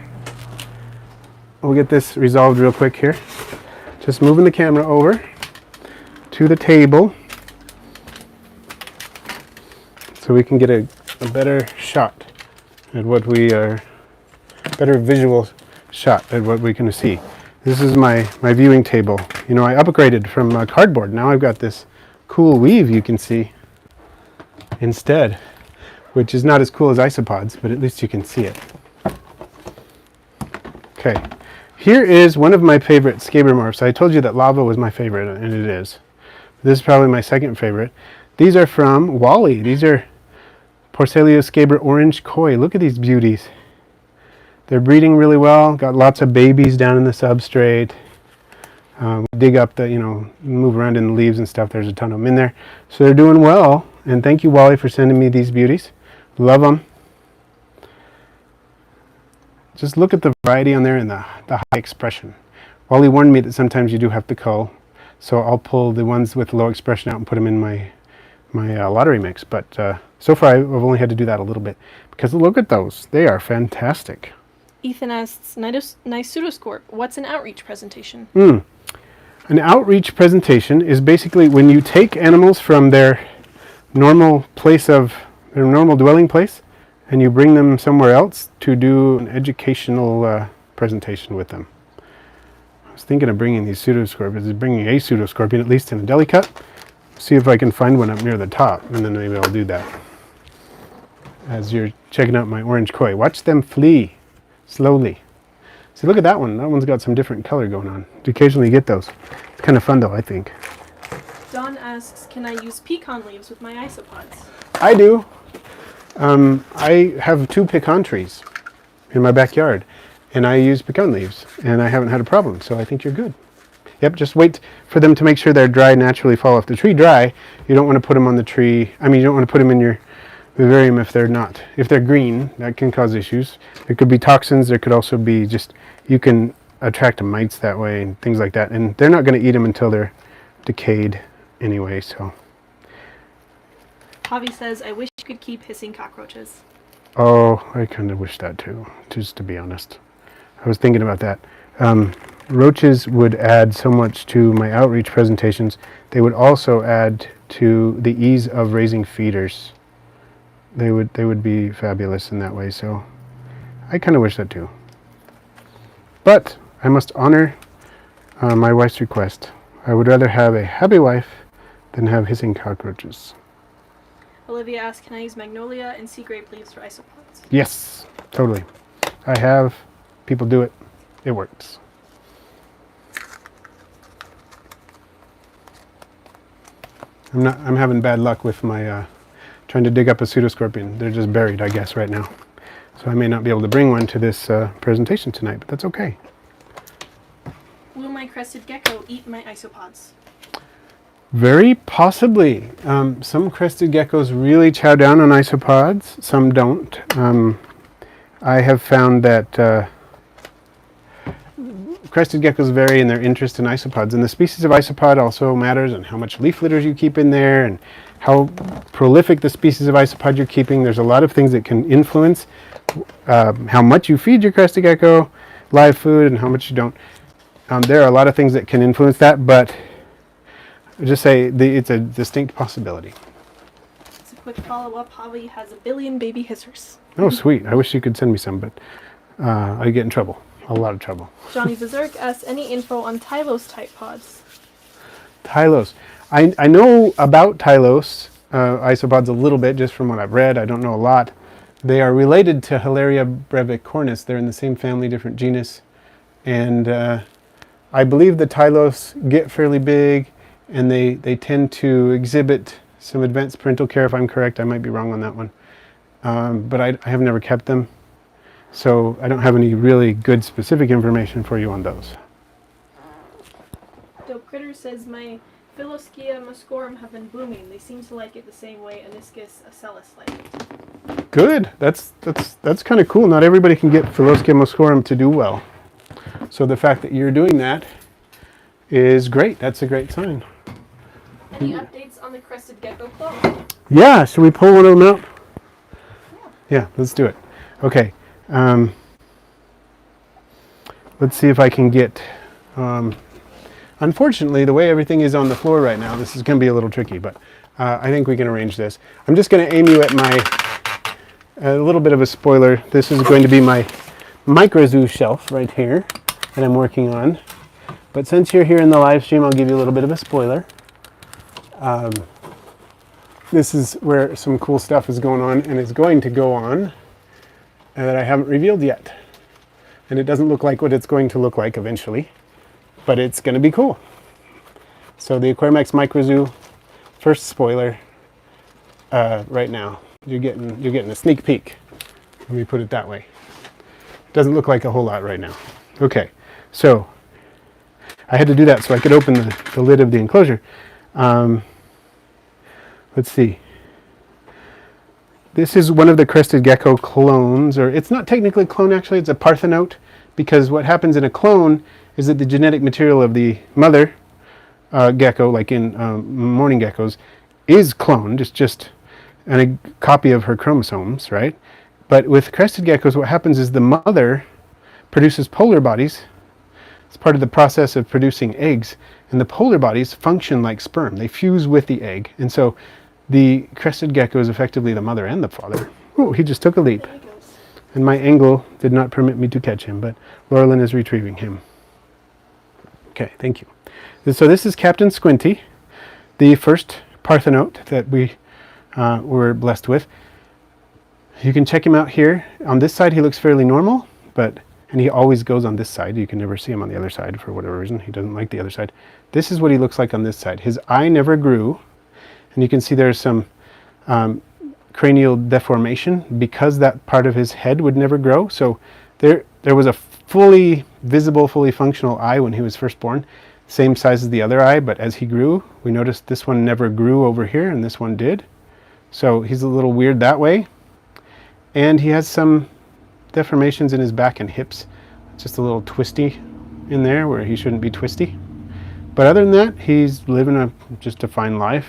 We'll get this resolved real quick here. Just moving the camera over to the table so we can get a better shot at what we are, better visual shot at what we can see. This is my viewing table. You know, I upgraded from cardboard. Now I've got this cool weave you can see instead, which is not as cool as isopods, but at least you can see it. Okay, here is one of my favorite scabromorphs. I told you that lava was my favorite, and it is. This is probably my second favorite. These are from Wally. These are Porcelioscabra orange koi. Look at these beauties. They're breeding really well. Got lots of babies down in the substrate. Dig up the, you know, move around in the leaves and stuff. There's a ton of them in there. So they're doing well. And thank you, Wally, for sending me these beauties. Love them. Just look at the variety on there and the high expression. Wally warned me that sometimes you do have to cull. So I'll pull the ones with low expression out and put them in my lottery mix. But so far I've only had to do that a little bit. Because look at those. They are fantastic. Ethan asks, nice pseudoscorp. What's an outreach presentation? An outreach presentation is basically when you take animals from their normal place of, their normal dwelling place, and you bring them somewhere else to do an educational presentation with them. I was thinking of bringing these pseudoscorpions, bringing a pseudoscorpion at least in a deli cut. See if I can find one up near the top, and then maybe I'll do that. As you're checking out my orange koi, watch them flee slowly. See, look at that one. That one's got some different color going on. You occasionally get those. It's kind of fun though, I think. Don asks, can I use pecan leaves with my isopods? I do. I have 2 pecan trees in my backyard, and I use pecan leaves, and I haven't had a problem, so I think you're good. Yep, just wait for them to make sure they're dry, naturally fall off the tree dry. You don't want to put them on the tree. I mean, you don't want to put them in your vivarium if they're not. If they're green, that can cause issues. There could be toxins. There could also be just, you can attract mites that way and things like that. And they're not going to eat them until they're decayed anyway, so. Javi says, I wish you could keep hissing cockroaches. Oh, I kind of wish that too, just to be honest. I was thinking about that. Roaches would add so much to my outreach presentations. They would also add to the ease of raising feeders. They would be fabulous in that way, so I kind of wish that too. But I must honor my wife's request. I would rather have a happy wife than have hissing cockroaches. Olivia asks, can I use magnolia and sea grape leaves for isopods? Yes, totally. I have people do it. It works. I'm having bad luck with my trying to dig up a pseudoscorpion. They're just buried, I guess, right now. So I may not be able to bring one to this presentation tonight, but that's okay. Will my my crested gecko eat my isopods? Very possibly. Some crested geckos really chow down on isopods, some don't. I have found that crested geckos vary in their interest in isopods, and the species of isopod also matters, and how much leaf litters you keep in there, and how prolific the species of isopod you're keeping. There's a lot of things that can influence how much you feed your crested gecko live food and how much you don't. There are a lot of things that can influence that, but I'll just say it's a distinct possibility. It's a quick follow-up. Javi has a billion baby hissers. Oh, sweet. I wish you could send me some, but I'd get in trouble. A lot of trouble. Johnny Berserk asks, any info on Tylos type pods? Tylos. I know about Tylos isopods a little bit, just from what I've read. I don't know a lot. They are related to Hilaria brevicornis. They're in the same family, different genus. And I believe the Tylos get fairly big, and they tend to exhibit some advanced parental care, if I'm correct. I might be wrong on that one. But I have never kept them. So I don't have any really good specific information for you on those. Dope Critter says, my Philoskia muscorum have been blooming. They seem to like it the same way Aniscus ocellus like it. Good. That's kind of cool. Not everybody can get Philoskia muscorum to do well. So the fact that you're doing that is great. That's a great sign. Any updates on the crested gecko clone? Yeah. Should we pull one of them out? Yeah, let's do it. Okay. Let's see if I can get... unfortunately, the way everything is on the floor right now, this is going to be a little tricky, but I think we can arrange this. I'm just going to aim you at a little bit of a spoiler. This is going to be my microzoo shelf right here that I'm working on. But since you're here in the live stream, I'll give you a little bit of a spoiler. This is where some cool stuff is going on, and is going to go on, that I haven't revealed yet. And it doesn't look like what it's going to look like eventually, but it's going to be cool. So the Aquarimax microzoo, first spoiler right now. You're getting a sneak peek. Let me put it that way. Doesn't look like a whole lot right now. Okay, so I had to do that so I could open the lid of the enclosure. Let's see. This is one of the crested gecko clones, or it's not technically a clone actually, it's a parthenote, because what happens in a clone is that the genetic material of the mother gecko, like in mourning geckos, is cloned. It's just a copy of her chromosomes, right? But with crested geckos, what happens is the mother produces polar bodies. It's part of the process of producing eggs, and the polar bodies function like sperm. They fuse with the egg, and so the crested gecko is effectively the mother and the father. Oh, he just took a leap. And my angle did not permit me to catch him, but Laurelyn is retrieving him. Okay, thank you. So this is Captain Squinty, the first parthenote that we were blessed with. You can check him out here. On this side, he looks fairly normal, and he always goes on this side. You can never see him on the other side for whatever reason. He doesn't like the other side. This is what he looks like on this side. His eye never grew. And you can see there's some cranial deformation because that part of his head would never grow. So there was a fully visible, fully functional eye when he was first born, same size as the other eye, but as he grew, we noticed this one never grew over here and this one did. So he's a little weird that way. And he has some deformations in his back and hips. Just a little twisty in there where he shouldn't be twisty. But other than that, he's living just a fine life.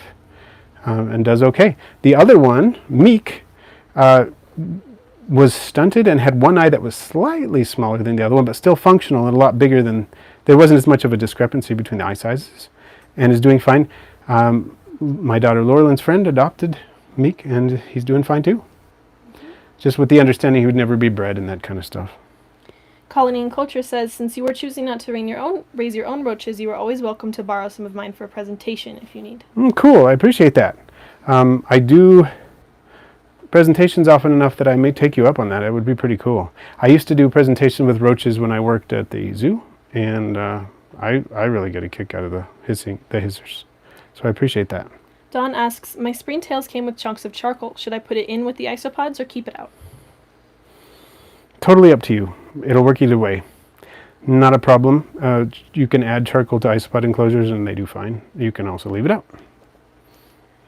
And does okay. The other one, Meek, was stunted and had one eye that was slightly smaller than the other one, but still functional and a lot bigger than, there wasn't as much of a discrepancy between the eye sizes, and is doing fine. My daughter Laurelyn's friend adopted Meek, and he's doing fine too. Just with the understanding he would never be bred and that kind of stuff. Colony and Culture says, since you were choosing not to raise your own roaches, you are always welcome to borrow some of mine for a presentation if you need. Cool, I appreciate that. I do presentations often enough that I may take you up on that. It would be pretty cool. I used to do presentations with roaches when I worked at the zoo, and I really get a kick out of the hissers. So I appreciate that. Dawn asks, my Springtails came with chunks of charcoal. Should I put it in with the isopods or keep it out? Totally up to you. It'll work either way. Not a problem. You can add charcoal to isopod enclosures and they do fine. You can also leave it out.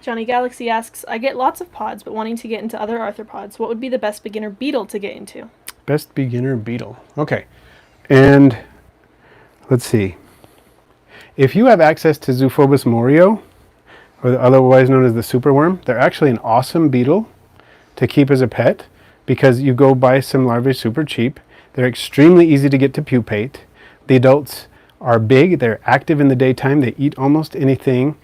Johnny Galaxy asks, I get lots of pods, but wanting to get into other arthropods, what would be the best beginner beetle to get into? Best beginner beetle. Okay. And let's see. If you have access to Zoophobus morio, or otherwise known as the superworm, they're actually an awesome beetle to keep as a pet because you go buy some larvae super cheap. They're extremely easy to get to pupate. The adults are big. They're active in the daytime. They eat almost anything,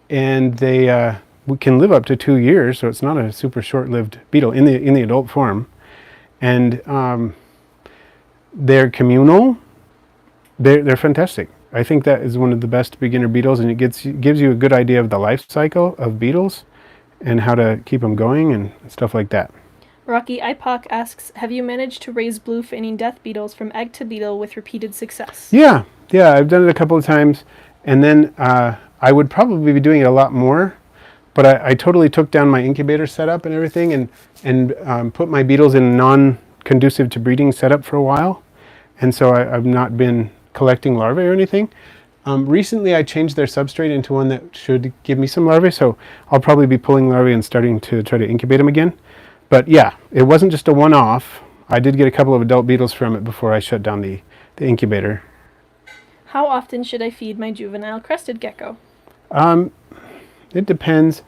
and they can live up to 2 years. So it's not a super short-lived beetle in the adult form. And they're communal. They're fantastic. I think that is one of the best beginner beetles, and it gives you a good idea of the life cycle of beetles and how to keep them going and stuff like that. Rocky Ipoc asks, have you managed to raise blue feigning death beetles from egg to beetle with repeated success? Yeah, I've done it a couple of times, and then I would probably be doing it a lot more, but I totally took down my incubator setup and everything and put my beetles in non-conducive to breeding setup for a while, and so I've not been collecting larvae or anything. Recently I changed their substrate into one that should give me some larvae, so I'll probably be pulling larvae and starting to try to incubate them again. But yeah, it wasn't just a one-off. I did get a couple of adult beetles from it before I shut down the incubator. How often should I feed my juvenile crested gecko? It depends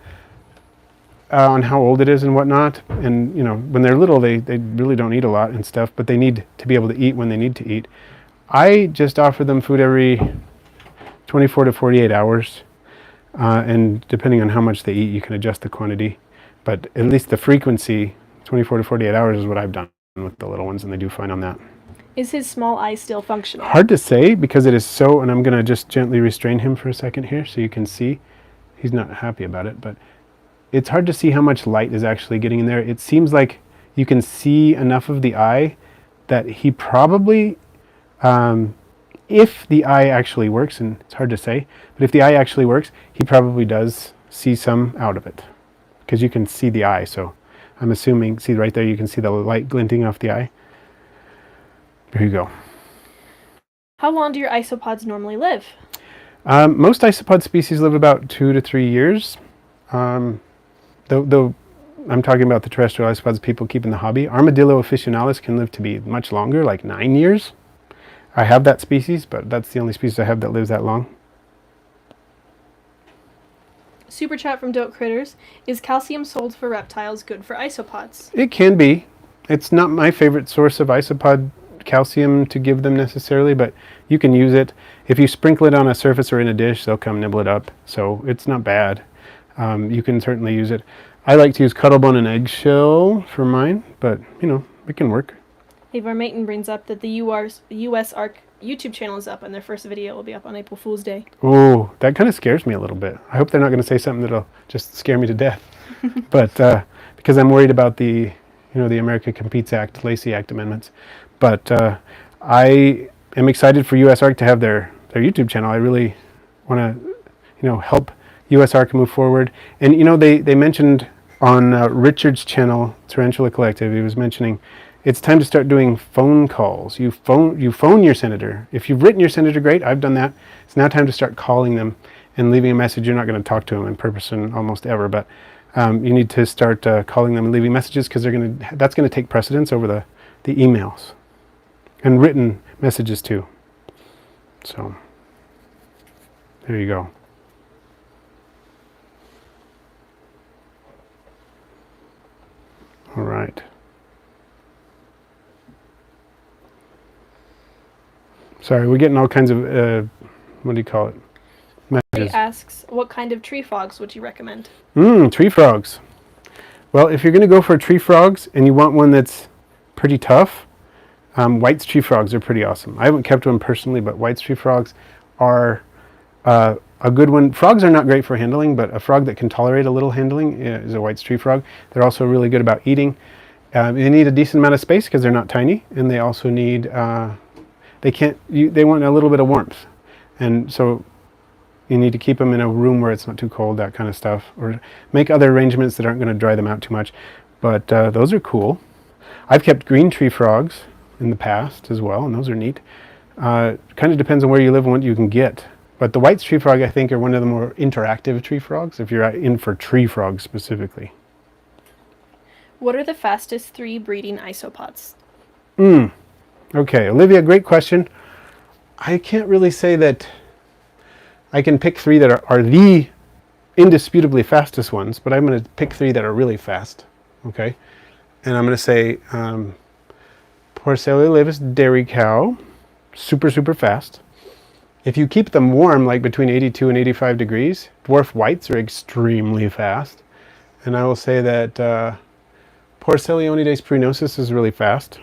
on how old it is and whatnot. And you know, when they're little, they really don't eat a lot and stuff, but they need to be able to eat when they need to eat. I just offer them food every 24 to 48 hours, and depending on how much they eat, you can adjust the quantity. But at least the frequency, 24 to 48 hours, is what I've done with the little ones, and they do fine on that. Is his small eye still functional? Hard to say because it is so, and I'm going to just gently restrain him for a second here so you can see. He's not happy about it, but it's hard to see how much light is actually getting in there. It seems like you can see enough of the eye that he probably, if the eye actually works, and it's hard to say, but if the eye actually works, he probably does see some out of it. Because you can see the eye, so I'm assuming, see right there, you can see the light glinting off the eye. There you go. How long do your isopods normally live? Most isopod species live about 2 to 3 years. Though I'm talking about the terrestrial isopods people keep in the hobby. Armadillo officinalis can live to be much longer, like 9 years. I have that species, but that's the only species I have that lives that long. Super chat from Dope Critters. Is calcium sold for reptiles good for isopods? It can be. It's not my favorite source of isopod calcium to give them necessarily, but you can use it. If you sprinkle it on a surface or in a dish, they'll come nibble it up. So it's not bad. You can certainly use it. I like to use Cuttlebone and Eggshell for mine, but you know, it can work. Avar Mayton brings up that the US ARC YouTube channel is up and their first video will be up on April Fool's Day. Oh, that kind of scares me a little bit. I hope they're not going to say something that'll just scare me to death. But because I'm worried about the America Competes Act, Lacey Act amendments. But I am excited for US ARC to have their YouTube channel. I really want to, help US ARC move forward. And they mentioned on Richard's channel, Tarantula Collective, he was mentioning it's time to start doing phone calls. You phone your senator. If you've written your senator, great. I've done that. It's now time to start calling them and leaving a message. You're not going to talk to them in person almost ever, but you need to start calling them and leaving messages because that's going to take precedence over the emails and written messages too. So there you go. All right. Sorry, we're getting all kinds of, what do you call it? Messages. He asks, what kind of tree frogs would you recommend? Tree frogs. Well, if you're going to go for tree frogs and you want one that's pretty tough, White's tree frogs are pretty awesome. I haven't kept one personally, but White's tree frogs are a good one. Frogs are not great for handling, but a frog that can tolerate a little handling is a White's tree frog. They're also really good about eating. They need a decent amount of space because they're not tiny, and they also need... they want a little bit of warmth, and so you need to keep them in a room where it's not too cold, that kind of stuff, or make other arrangements that aren't going to dry them out too much. But those are cool. I've kept green tree frogs in the past as well, and those are neat. Kind of depends on where you live and what you can get. But the white tree frog, I think, are one of the more interactive tree frogs, if you're in for tree frogs specifically. What are the fastest 3 breeding isopods? Okay, Olivia, great question. I can't really say that I can pick 3 that are the indisputably fastest ones, but I'm going to pick 3 that are really fast. Okay, and I'm going to say Porcelia laevis dairy cow, super, super fast. If you keep them warm, like between 82 and 85 degrees, dwarf whites are extremely fast. And I will say that Porcelionides pruinosus is really fast.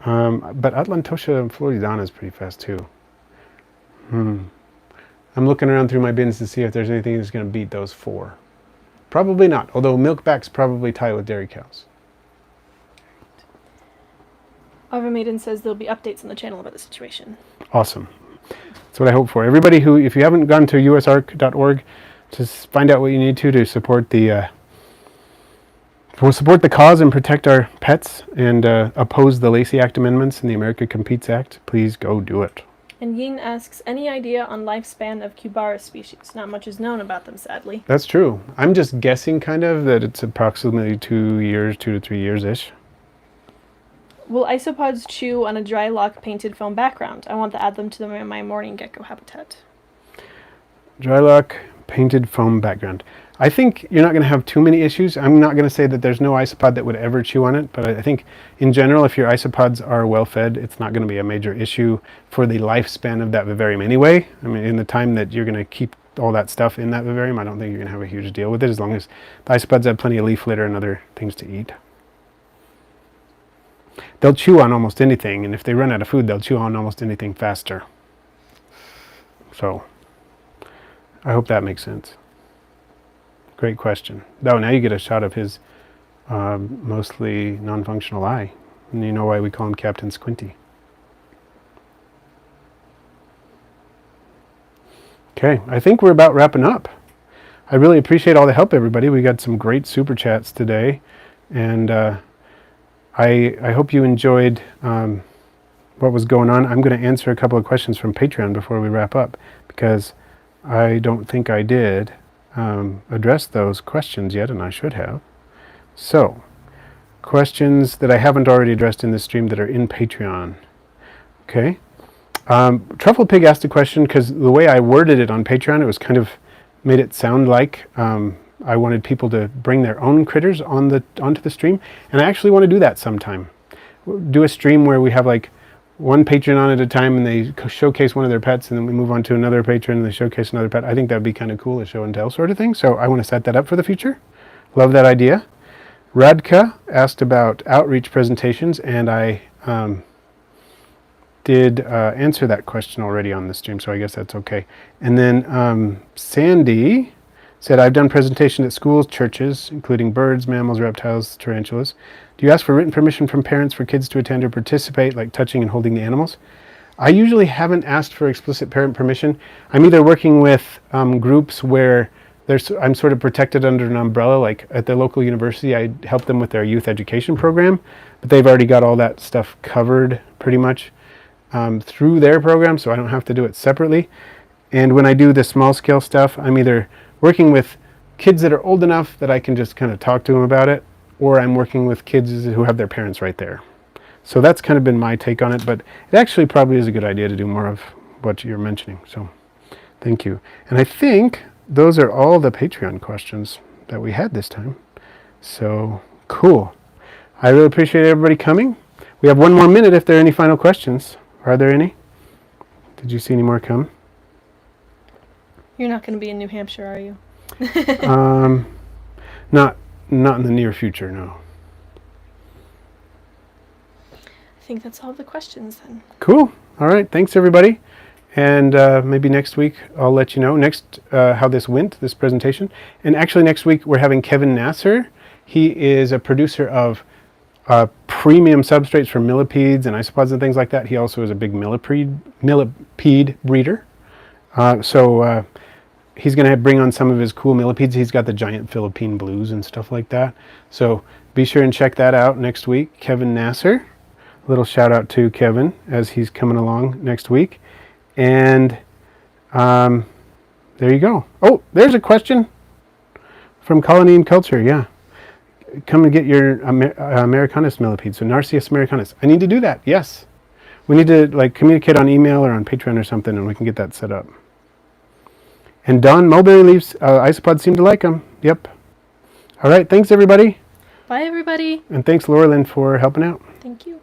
But Atlantosha floridana is pretty fast too. I'm looking around through my bins to see if there's anything that's going to beat those 4. Probably not, although milkbacks probably tie with dairy cows. Ava Maiden says there'll be updates on the channel about the situation. Awesome. That's what I hope for. Everybody who, if you haven't gone to usarc.org to find out what you need to support the cause and protect our pets and oppose the Lacey Act amendments and the America Competes Act, please go do it. And Yin asks, any idea on lifespan of Cubara species? Not much is known about them, sadly. That's true. I'm just guessing kind of that it's approximately 2 years, 2 to 3 years-ish. Will isopods chew on a dry lock painted foam background? I want to add them to my morning gecko habitat. Dry lock painted foam background. I think you're not going to have too many issues. I'm not going to say that there's no isopod that would ever chew on it, but I think in general, if your isopods are well fed, it's not going to be a major issue for the lifespan of that vivarium anyway. I mean, in the time that you're going to keep all that stuff in that vivarium, I don't think you're going to have a huge deal with it, as long as the isopods have plenty of leaf litter and other things to eat. They'll chew on almost anything, and if they run out of food, they'll chew on almost anything faster. So, I hope that makes sense. Great question. Oh, now you get a shot of his mostly non-functional eye. And you know why we call him Captain Squinty. Okay, I think we're about wrapping up. I really appreciate all the help, everybody. We got some great super chats today. And I hope you enjoyed what was going on. I'm going to answer a couple of questions from Patreon before we wrap up, because I don't think I did address those questions yet, and I should have. So, questions that I haven't already addressed in this stream that are in Patreon. Okay. Truffle Pig asked a question because the way I worded it on Patreon, it was kind of made it sound like I wanted people to bring their own critters onto the stream, and I actually want to do that sometime. Do a stream where we have like one patron on at a time, and they showcase one of their pets, and then we move on to another patron, and they showcase another pet. I think that would be kind of cool, a show and tell sort of thing. So I want to set that up for the future. Love that idea. Radka asked about outreach presentations, and I did answer that question already on the stream, so I guess that's okay. And then Sandy said, I've done presentation at schools, churches, including birds, mammals, reptiles, tarantulas. Do you ask for written permission from parents for kids to attend or participate, like touching and holding the animals? I usually haven't asked for explicit parent permission. I'm either working with groups where I'm sort of protected under an umbrella, like at the local university, I help them with their youth education program, but they've already got all that stuff covered pretty much through their program, so I don't have to do it separately. And when I do the small scale stuff, I'm either working with kids that are old enough that I can just kind of talk to them about it, or I'm working with kids who have their parents right there. So that's kind of been my take on it, but it actually probably is a good idea to do more of what you're mentioning. So thank you. And I think those are all the Patreon questions that we had this time. So cool. I really appreciate everybody coming. We have one more minute if there are any final questions. Are there any? Did you see any more come? You're not going to be in New Hampshire, are you? Not in the near future, no. I think that's all the questions then. Cool. All right. Thanks, everybody. And maybe next week I'll let you know how this went, this presentation. And actually next week we're having Kevin Nasser. He is a producer of premium substrates for millipedes and isopods and things like that. He also is a big millipede breeder. So he's going to bring on some of his cool millipedes. He's got the giant Philippine blues and stuff like that. So be sure and check that out next week. Kevin Nasser. little shout out to Kevin as he's coming along next week. And there you go. Oh, there's a question from Colony and Culture. Yeah. Come and get your Americanus millipede. So Narcissus americanus. I need to do that. Yes. We need to like communicate on email or on Patreon or something, and we can get that set up. And Don Mulberry leaves. Isopods seem to like them. Yep. All right. Thanks, everybody. Bye, everybody. And thanks, Laura Lynn, for helping out. Thank you.